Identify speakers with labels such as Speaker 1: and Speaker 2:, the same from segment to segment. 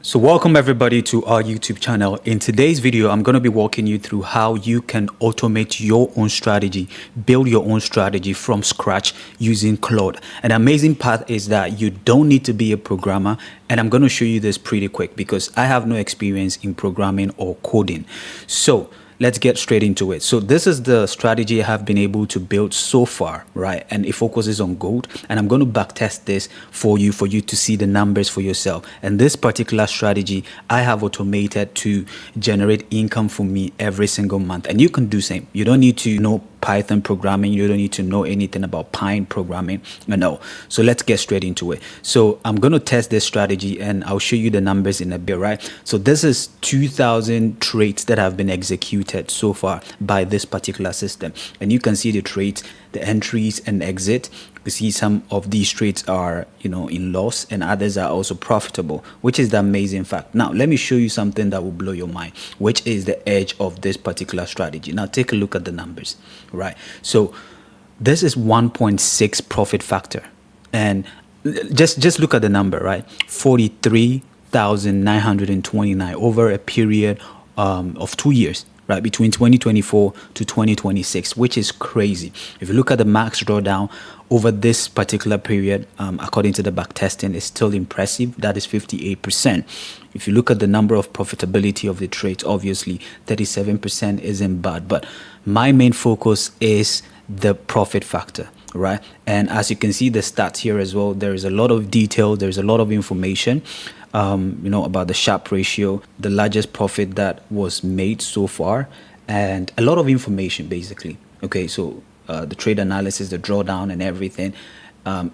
Speaker 1: So welcome everybody to our YouTube channel. In today's video, I'm going to be walking you through how you can automate your own strategy, build your own strategy from scratch using Claude. An amazing part is that you don't need to be a programmer, and I'm going to show you this pretty quick because I have no experience in programming or coding. So let's get straight into it. So this is the strategy I have been able to build so far, right? And it focuses on gold, and I'm going to backtest this for you to see the numbers for yourself. And this particular strategy I have automated to generate income for me every single month, and you can do same. You don't need to know Python programming, you don't need to know anything about Pine programming. No. So let's get straight into it. So I'm going to test this strategy and I'll show you the numbers in a bit, right? So this is 2,000 trades that have been executed so far by this particular system, and you can see the trades, the entries and exit. You see some of these trades are in loss and others are also profitable, which is the amazing fact. Now let me show you something that will blow your mind, which is the edge of this particular strategy. Now take a look at the numbers, right? So this is 1.6 profit factor, and just look at the number, right? 43,929 over a period of 2 years, right, between 2024 to 2026, which is crazy. If you look at the max drawdown over this particular period, according to the backtesting, is still impressive. That is 58%. If you look at the number of profitability of the trades, obviously 37% isn't bad, but my main focus is the profit factor, right? And as you can see the stats here as well, there is a lot of detail, there's a lot of information about the Sharpe ratio, the largest profit that was made so far, and a lot of information basically. Okay, so the trade analysis, the drawdown and everything,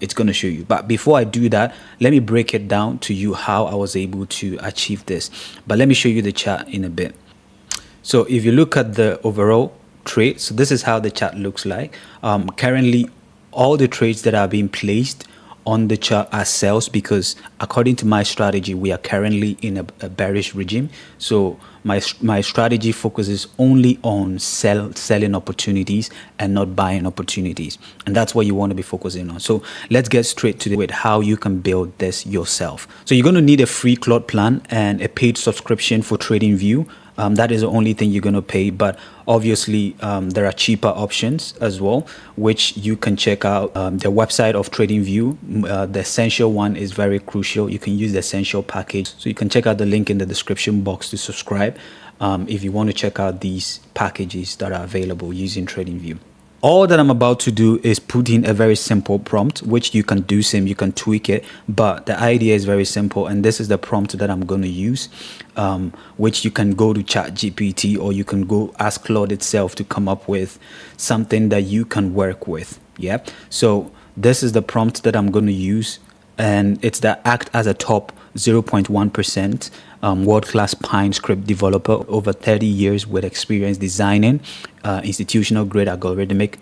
Speaker 1: it's going to show you. But before I do that, let me break it down to you how I was able to achieve this. But let me show you the chart in a bit. So if you look at the overall trade, so this is how the chart looks like. Currently, all the trades that are being placed on the chart are sells, because according to my strategy, we are currently in a bearish regime. So my strategy focuses only on selling opportunities and not buying opportunities, and that's what you want to be focusing on. So let's get straight to with how you can build this yourself. So you're going to need a free Claude plan and a paid subscription for TradingView. That is the only thing you're going to pay, but obviously there are cheaper options as well, which you can check out the website of TradingView. The essential one is very crucial. You can use the essential package, so you can check out the link in the description box to subscribe if you want to check out these packages that are available using TradingView. All that I'm about to do is put in a very simple prompt, which you can do same, you can tweak it, but the idea is very simple, and this is the prompt that I'm going to use, which you can go to ChatGPT or you can go ask Claude itself to come up with something that you can work with. Yeah, so this is the prompt that I'm going to use, and it's the act as a top 0.1% world-class Pine script developer, over 30 years with experience designing institutional grade algorithmic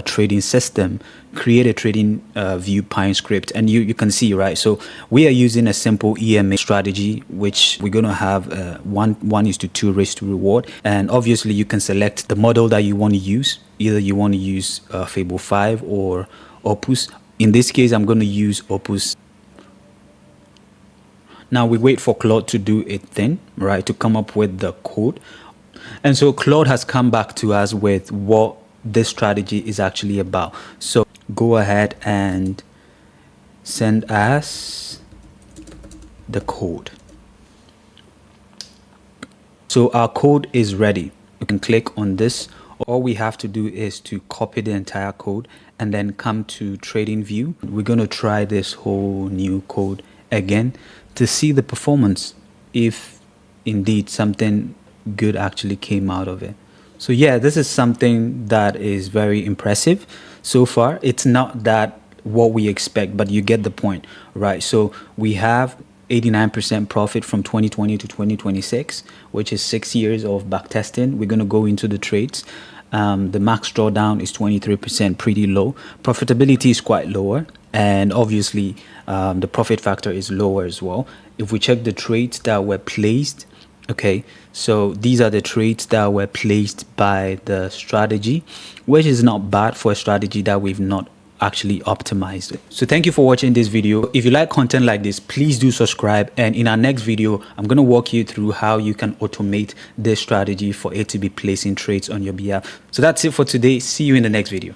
Speaker 1: trading system, create a trading view Pine script. And you can see, right, so we are using a simple EMA strategy, which we're going to have 1:2 risk to reward. And obviously you can select the model that you want to use. Either you want to use Fable 5 or Opus. In this case, I'm going to use Opus. Now we wait for Claude to do its thing, right, to come up with the code. And so Claude has come back to us with what this strategy is actually about. So go ahead and send us the code. So our code is ready. You can click on this. All we have to do is to copy the entire code and then come to TradingView. We're going to try this whole new code again to see the performance, if indeed something good actually came out of it. So yeah, this is something that is very impressive so far. It's not that what we expect, but you get the point, right? So we have 89% profit from 2020 to 2026, which is 6 years of backtesting. We're going to go into the trades. The max drawdown is 23%, pretty low. Profitability is quite lower, and obviously the profit factor is lower as well. If we check the trades that were placed, okay, so these are the trades that were placed by the strategy, which is not bad for a strategy that we've not actually optimized it. So thank you for watching this video. If you like content like this, please do subscribe. And in our next video, I'm going to walk you through how you can automate this strategy for it to be placing trades on your behalf. So that's it for today. See you in the next video.